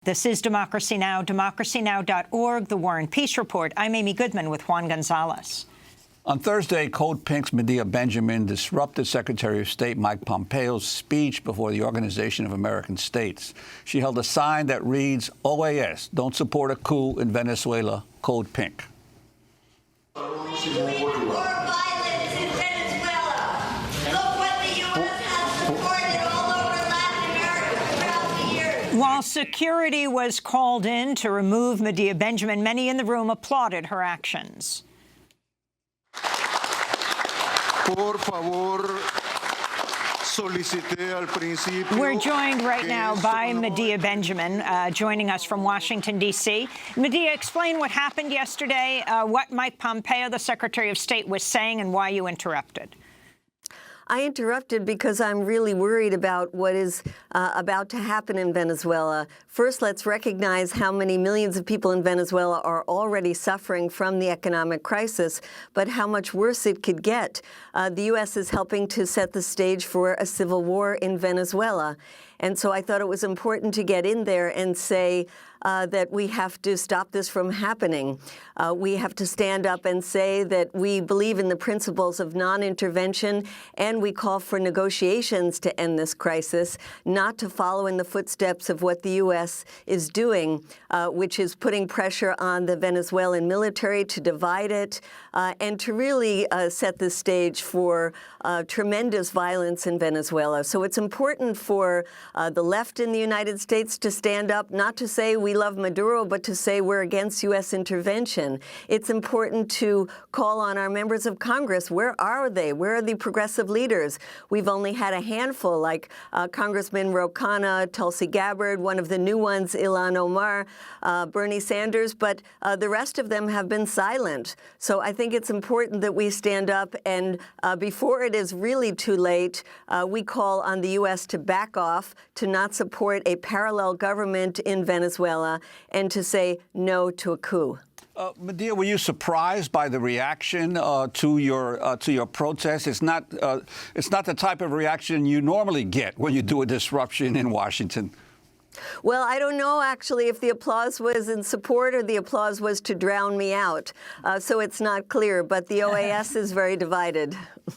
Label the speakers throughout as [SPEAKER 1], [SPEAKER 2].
[SPEAKER 1] This is Democracy Now!, democracynow.org, The War and Peace Report. I'm Amy Goodman with Juan Gonzalez.
[SPEAKER 2] On Thursday, CodePink's Medea Benjamin disrupted Secretary of State Mike Pompeo's speech before the Organization of American States. She held a sign that reads, OAS, don't support a coup in Venezuela, Code Pink.
[SPEAKER 1] While security was called in to remove Medea Benjamin, many in the room applauded her actions.
[SPEAKER 3] Por favor, solicité al principio.
[SPEAKER 1] We're joined right now by Medea Benjamin, joining us from Washington, D.C. Medea, explain what happened yesterday, what Mike Pompeo, the Secretary of State, was saying, and why you interrupted.
[SPEAKER 4] I interrupted because I'm really worried about what is about to happen in Venezuela. First, let's recognize how many millions of people in Venezuela are already suffering from the economic crisis, but how much worse it could get. The U.S. is helping to set the stage for a civil war in Venezuela. And so I thought it was important to get in there and say that we have to stop this from happening. We have to stand up and say that we believe in the principles of non-intervention, and we call for negotiations to end this crisis, not to follow in the footsteps of what the U.S. is doing, which is putting pressure on the Venezuelan military to divide it and to really set the stage for tremendous violence in Venezuela. So it's important for the left in the United States to stand up, not to say we love Maduro, but to say we're against U.S. intervention. It's important to call on our members of Congress. Where are they? Where are the progressive leaders? We've only had a handful, like Congressman Ro Khanna, Tulsi Gabbard, one of the new ones, Ilhan Omar, Bernie Sanders, but the rest of them have been silent. So I think it's important that we stand up, and before it is really too late, we call on the U.S. to back off, to not support a parallel government in Venezuela, and to say no to a coup.
[SPEAKER 2] Medea, were you surprised by the reaction to your protest? It's not the type of reaction you normally get when you do a disruption in Washington.
[SPEAKER 4] Well, I don't know, actually, if the applause was in support or the applause was to drown me out. So it's not clear, but the OAS is very divided.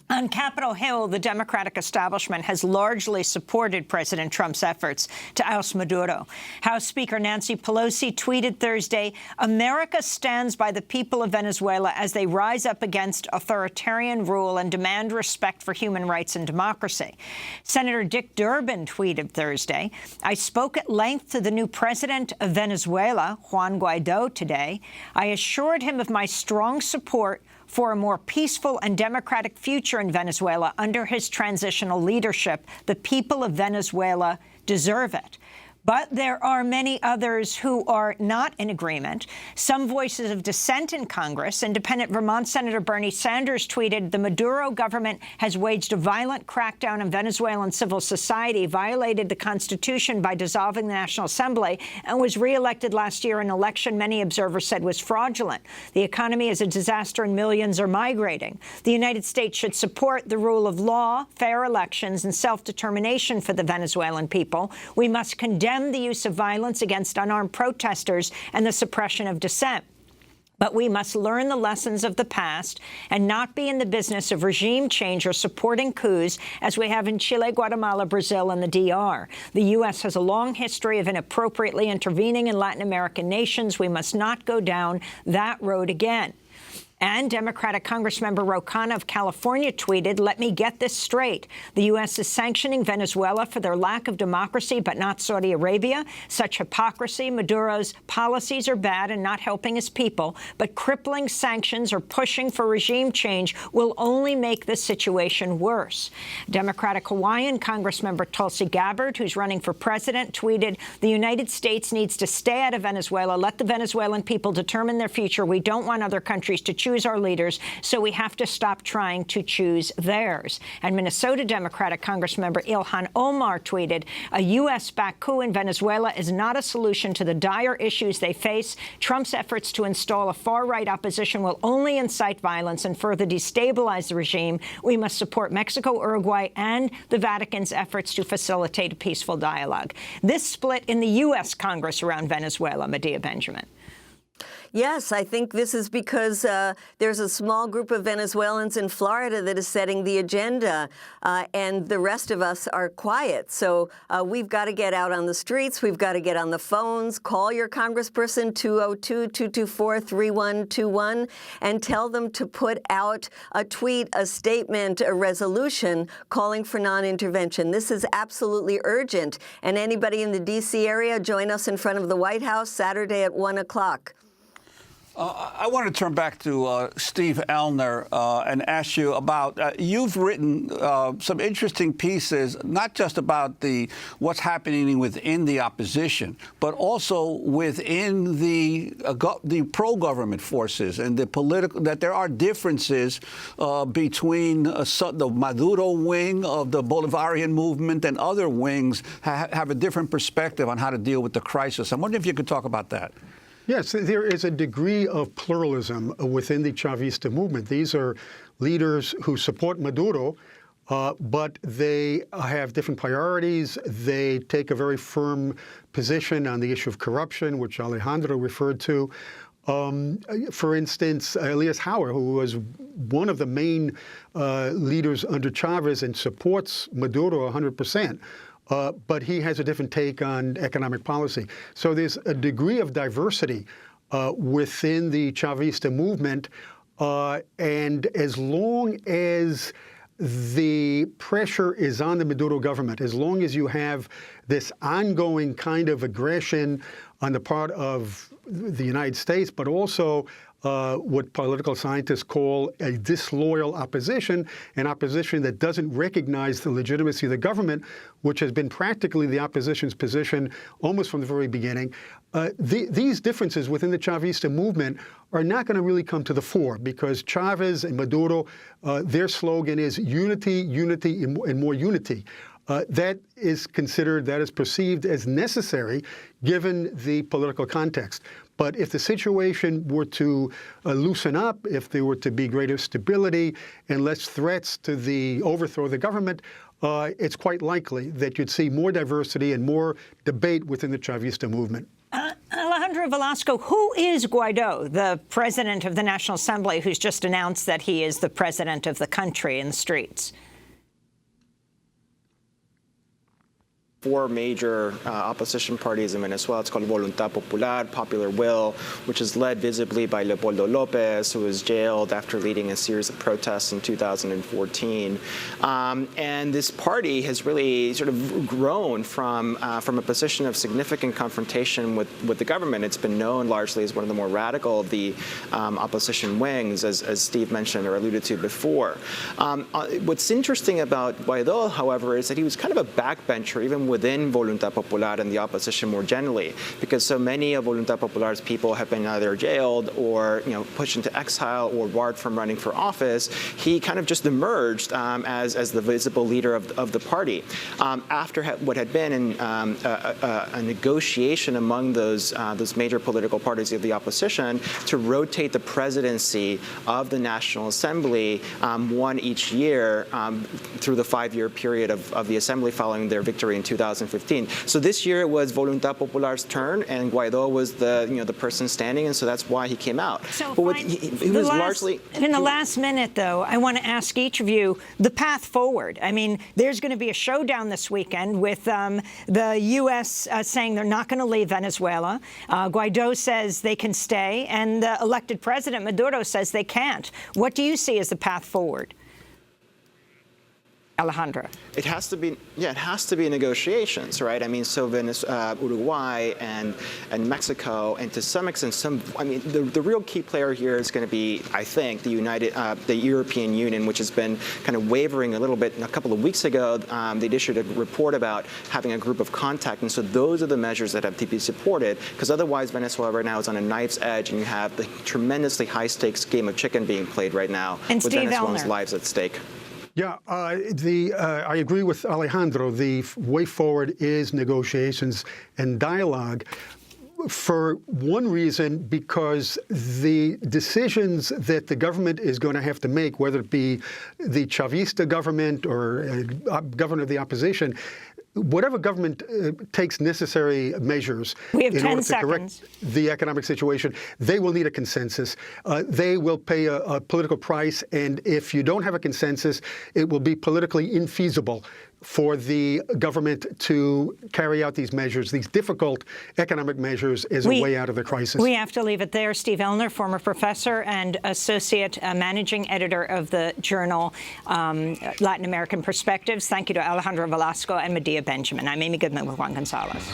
[SPEAKER 1] On Capitol Hill, the Democratic establishment has largely supported President Trump's efforts to oust Maduro. House Speaker Nancy Pelosi tweeted Thursday, America stands by the people of Venezuela as they rise up against authoritarian rule and demand respect for human rights and democracy. Senator Dick Durbin tweeted Thursday, I spoke at length to the new president of Venezuela, Juan Guaido, today. I assured him of my strong support for a more peaceful and democratic future in Venezuela under his transitional leadership. The people of Venezuela deserve it. But there are many others who are not in agreement. Some voices of dissent in Congress. Independent Vermont Senator Bernie Sanders tweeted, the Maduro government has waged a violent crackdown on Venezuelan civil society, violated the Constitution by dissolving the National Assembly, and was reelected last year in an election many observers said was fraudulent. The economy is a disaster and millions are migrating. The United States should support the rule of law, fair elections, and self-determination for the Venezuelan people. We must condemn the use of violence against unarmed protesters and the suppression of dissent. But we must learn the lessons of the past and not be in the business of regime change or supporting coups as we have in Chile, Guatemala, Brazil, and the DR. The U.S. has a long history of inappropriately intervening in Latin American nations. We must not go down that road again. And Democratic Congressmember Ro Khanna of California tweeted, let me get this straight. The U.S. is sanctioning Venezuela for their lack of democracy, but not Saudi Arabia. Such hypocrisy. Maduro's policies are bad and not helping his people, but crippling sanctions or pushing for regime change will only make the situation worse. Democratic Hawaiian Congressmember Tulsi Gabbard, who's running for president, tweeted, the United States needs to stay out of Venezuela. Let the Venezuelan people determine their future. We don't want other countries to choose choose our leaders, so we have to stop trying to choose theirs. And Minnesota Democratic Congressmember Ilhan Omar tweeted, a U.S.-backed coup in Venezuela is not a solution to the dire issues they face. Trump's efforts to install a far-right opposition will only incite violence and further destabilize the regime. We must support Mexico, Uruguay, and the Vatican's efforts to facilitate a peaceful dialogue. This split in the U.S. Congress around Venezuela, Medea Benjamin.
[SPEAKER 4] Yes, I think this is because there's a small group of Venezuelans in Florida that is setting the agenda, and the rest of us are quiet. So we've got to get out on the streets. We've got to get on the phones, call your congressperson, 202-224-3121, and tell them to put out a tweet, a statement, a resolution calling for non-intervention. This is absolutely urgent. And anybody in the D.C. area, join us in front of the White House Saturday at 1 o'clock.
[SPEAKER 2] I want to turn back to Steve Elner and ask you about, you've written some interesting pieces, not just about what's happening within the opposition, but also within the pro-government forces and the political, that there are differences between the Maduro wing of the Bolivarian movement and other wings have a different perspective on how to deal with the crisis. I'm wondering if you could talk about that.
[SPEAKER 5] Yes, there is a degree of pluralism within the Chavista movement. These are leaders who support Maduro, but they have different priorities. They take a very firm position on the issue of corruption, which Alejandro referred to. For instance, Elias Hauer, who was one of the main leaders under Chavez and supports Maduro 100%. But he has a different take on economic policy. So there's a degree of diversity within the Chavista movement. And as long as the pressure is on the Maduro government, as long as you have this ongoing kind of aggression on the part of the United States, but also what political scientists call a disloyal opposition, an opposition that doesn't recognize the legitimacy of the government, which has been practically the opposition's position almost from the very beginning. These differences within the Chavista movement are not going to really come to the fore because Chavez and Maduro, their slogan is unity, unity, and more unity. That is perceived as necessary given the political context. But if the situation were to loosen up, if there were to be greater stability and less threats to the overthrow of the government, it's quite likely that you'd see more diversity and more debate within the Chavista movement.
[SPEAKER 1] Alejandro Velasco, who is Guaido, the president of the National Assembly, who's just announced that he is the president of the country in the streets?
[SPEAKER 6] Four major opposition parties in Venezuela. It's called Voluntad Popular, Popular Will, which is led visibly by Leopoldo Lopez, who was jailed after leading a series of protests in 2014. And this party has really sort of grown from a position of significant confrontation with the government. It's been known largely as one of the more radical of the opposition wings, as Steve mentioned or alluded to before. What's interesting about Guaido, however, is that he was kind of a backbencher, even within Voluntad Popular and the opposition more generally, because so many of Voluntad Popular's people have been either jailed or pushed into exile or barred from running for office. He kind of just emerged as the visible leader of the party after what had been a negotiation among those major political parties of the opposition to rotate the presidency of the National Assembly one each year through the 5-year period of the Assembly following their victory in 2015. So this year it was Voluntad Popular's turn, and Guaido was the person standing, and so that's why he came out.
[SPEAKER 1] So
[SPEAKER 6] but he was largely
[SPEAKER 1] in the last minute, though. I want to ask each of you the path forward. I mean, there's going to be a showdown this weekend with the U.S. Saying they're not going to leave Venezuela. Guaido says they can stay, and the elected president Maduro says they can't. What do you see as the path forward? Alejandro.
[SPEAKER 6] It has to be, it has to be negotiations, right? I mean, so Uruguay and Mexico, and to some extent, the real key player here is going to be, I think, the European Union, which has been kind of wavering a little bit. A couple of weeks ago, they'd issued a report about having a group of contact, and so those are the measures that have to be supported, because otherwise Venezuela right now is on a knife's edge, and you have the tremendously high-stakes game of chicken being played right now with Venezuelans' lives at stake.
[SPEAKER 5] Yeah, I agree with Alejandro. The way forward is negotiations and dialogue. For one reason, because the decisions that the government is going to have to make, whether it be the Chavista government or a government of the opposition, whatever government takes necessary measures in order to correct the economic situation, they will need a consensus. They will pay a political price, and if you don't have a consensus, it will be politically infeasible for the government to carry out these measures, these difficult economic measures, as a way out of the crisis.
[SPEAKER 1] We have to leave it there. Steve Elner, former professor and associate managing editor of the journal Latin American Perspectives. Thank you to Alejandro Velasco and Medea Benjamin. I'm Amy Goodman with Juan Gonzalez.